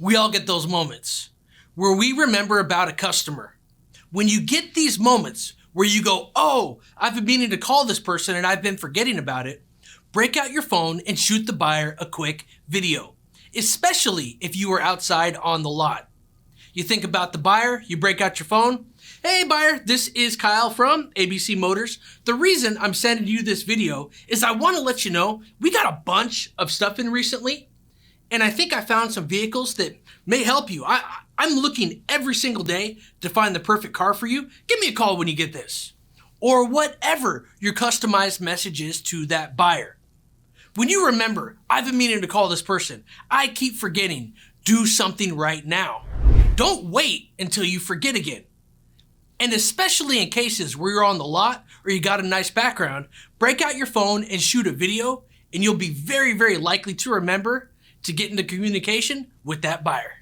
We all get those moments where we remember about a customer. When you get these moments where you go, oh, I've been meaning to call this person and I've been forgetting about it, break out your phone and shoot the buyer a quick video, especially if you are outside on the lot. You think about the buyer, you break out your phone. Hey buyer, this is Kyle from ABC Motors. The reason I'm sending you this video is I want to let you know we got a bunch of stuff in recently, and I think I found some vehicles that may help you. I'm looking every single day to find the perfect car for you. Give me a call when you get this. Or whatever your customized message is to that buyer. When you remember, I've been meaning to call this person, I keep forgetting, do something right now. Don't wait until you forget again. And especially in cases where you're on the lot or you got a nice background, break out your phone and shoot a video, and you'll be very, very likely to remember to get into communication with that buyer.